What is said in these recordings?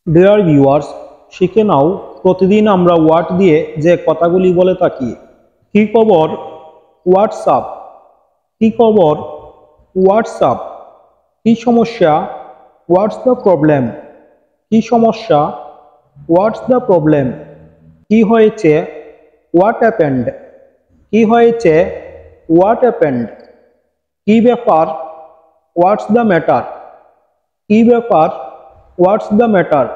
Dear viewers, শিখে নাও প্রতিদিন আমরা হোয়াট দিয়ে যে কথাগুলি বলে থাকি। কি খবর? হোয়াটসঅ্যাপ। কি খবর? হোয়াটসঅ্যাপ। কি সমস্যা? What's the problem. কি সমস্যা? What's the problem. কি হয়েছে? What happened. কি হয়েছে? What happened. কি ব্যাপার? What's the matter. কি ব্যাপার? What's the matter.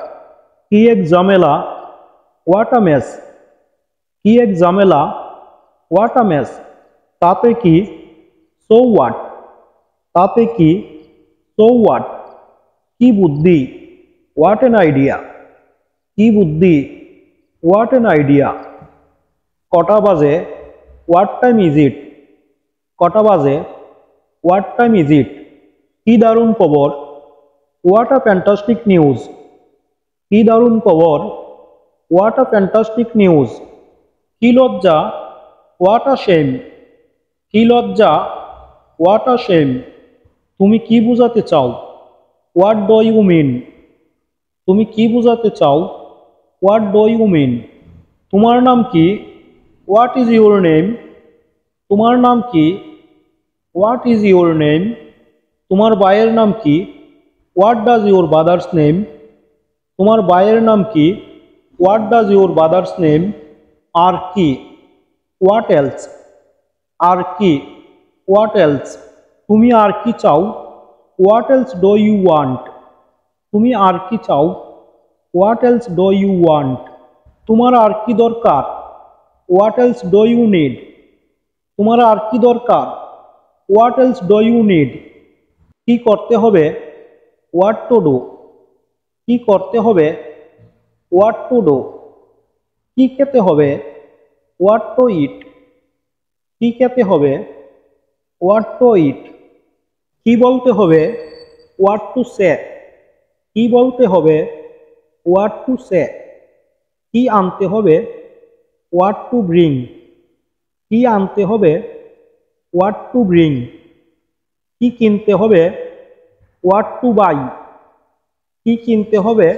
কি এক ঝামেলা? What a mace. কি এক ঝামেলা? What a mace. তাতে কি? So what. তাতে কি? So what. কি বুদ্ধি? What an idea. কি বুদ্ধি? What an idea. কটা বাজে? What time is it. কটা বাজে? What time is it. কি দারুণ খবর? What a fantastic news. কি দারুণ খবর? What a fantastic news. কি লজ্জা? What a shame. কি লজ্জা? What a shame. তুমি কি বোঝাতে চাও? What do you mean. তুমি কি বোঝাতে চাও? What do you mean. তোমার নাম কি? What is your name. তোমার নাম কি? What is your name. তোমার ভাইয়ের নাম কি? What does your brother's name. তোমার ভাইয়ের নাম কি? What does your brother's name. আর কি? What else. আর কি? What else. তুমি আর কি চাও? What else do you want. তুমি আর কি চাও? What else do you want. তোমার আর কি দরকার? What else do you need. তোমার আর কি দরকার? What else do you need. কি করতে হবে? What to do. কি করতে হবে? What to do. কি খেতে হবে? হোয়াট টু ইট। কি খেতে হবে? হোয়াট টু ইট। কি বলতে হবে? What to say. কি বলতে হবে? What to say. কি আনতে হবে? What to bring. কি আনতে হবে? What to bring. কি কিনতে হবে? What to buy. কি কিনতে হবে?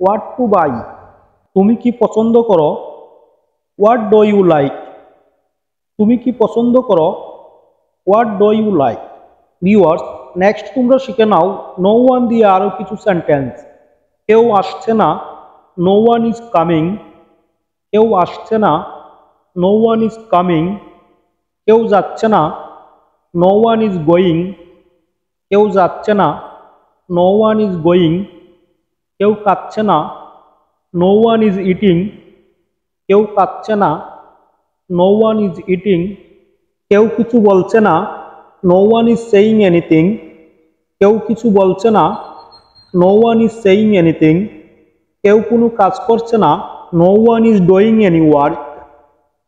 What to buy. তুমি কি পছন্দ করো? What do you like. তুমি কি পছন্দ করো? What do you like. Viewers, next তোমরা শিখে নাও নো ওয়ান দিয়ে আরও কিছু সেন্টেন্স। কেউ আসছে না, নো ওয়ান ইজ কামিং। কেউ আসছে না, নো ওয়ান ইজ কামিং। কেউ যাচ্ছে না, নো ওয়ান ইজ গোয়িং। কেউ যাচ্ছে না, নো ওয়ান ইজ গোয়িং। কেউ খাচ্ছে না, নো ওয়ান ইজ ইটিং। কেউ খাচ্ছে না, নো ওয়ান ইজ ইটিং। কেউ কিছু বলছে না, no one is saying anything. কেউ কিছু বলছে না, no one is saying anything. কেউ কোনো কাজ করছে না, no one is doing any work.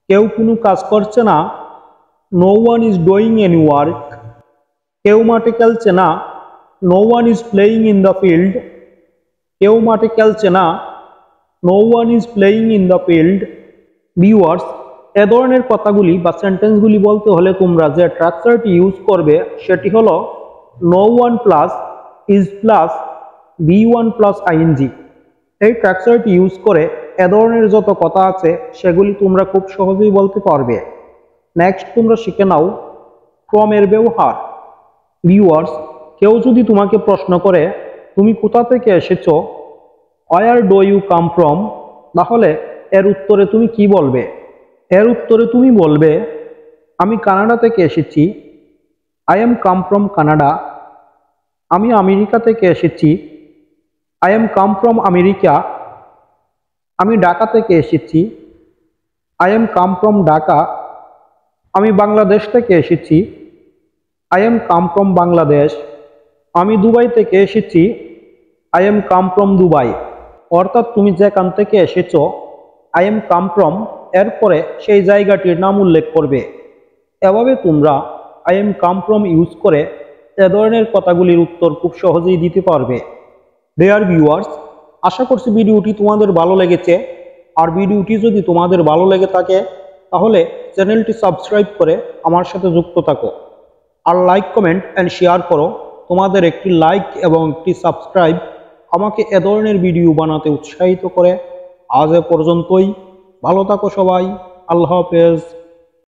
কেউ কোনো কাজ করছে না, no one is doing any work. কেউ মাঠে খেলছে না, no one is playing in the field. কেউ মাঠে খেলছে না, no one is playing in the field. Viewers, এ ধরনের কথাগুলি বা সেন্টেন্সগুলি বলতে হলে তোমরা যে স্ট্রাকচারটি ইউজ করবে সেটি হলো no one plus is plus V one plus ING. এই স্ট্রাকচারটি ইউজ করে এ ধরনের যত কথা আছে সেগুলি তোমরা খুব সহজেই বলতে পারবে। নেক্সট তোমরা শিখে নাও ফ্রমের ব্যবহার। ভিউয়ার্স, কেউ যদি তোমাকে প্রশ্ন করে তুমি কোথা থেকে এসেছো, where do you come from, তাহলে এর উত্তরে তুমি কি বলবে? এর উত্তরে তুমি বলবে আমি কানাডা থেকে এসেছি। I am come from Canada. আমি আমেরিকা থেকে এসেছি। I am come from America. আমি ঢাকা থেকে এসেছি। I am come from Dhaka. আমি বাংলাদেশ থেকে এসেছি। I am come from Bangladesh. আমি দুবাই থেকে এসেছি। I am come from Dubai. অর্থাৎ তুমি যেখান থেকে এসেছো, আই এম কাম ফ্রম এরপরে সেই জায়গাটির নাম উল্লেখ করবে। এভাবে তোমরা I am come from use করে এ ধরনের কথাগুলির উত্তর খুব সহজেই দিতে পারবে। ডিয়ার ভিউয়ার্স, আশা করছি ভিডিওটি তোমাদের ভালো লেগেছে। আর ভিডিওটি যদি তোমাদের ভালো লেগে থাকে তাহলে চ্যানেলটি সাবস্ক্রাইব করে আমার সাথে যুক্ত থাকো। আর লাইক, কমেন্ট অ্যান্ড শেয়ার করো। তোমাদের একটি লাইক এবং একটি সাবস্ক্রাইব আমাকে এ ধরনের ভিডিও বানাতে উৎসাহিত করে। আজ এ পর্যন্তই। ভালো থাকো সবাই। আল্লাহ হাফেজ।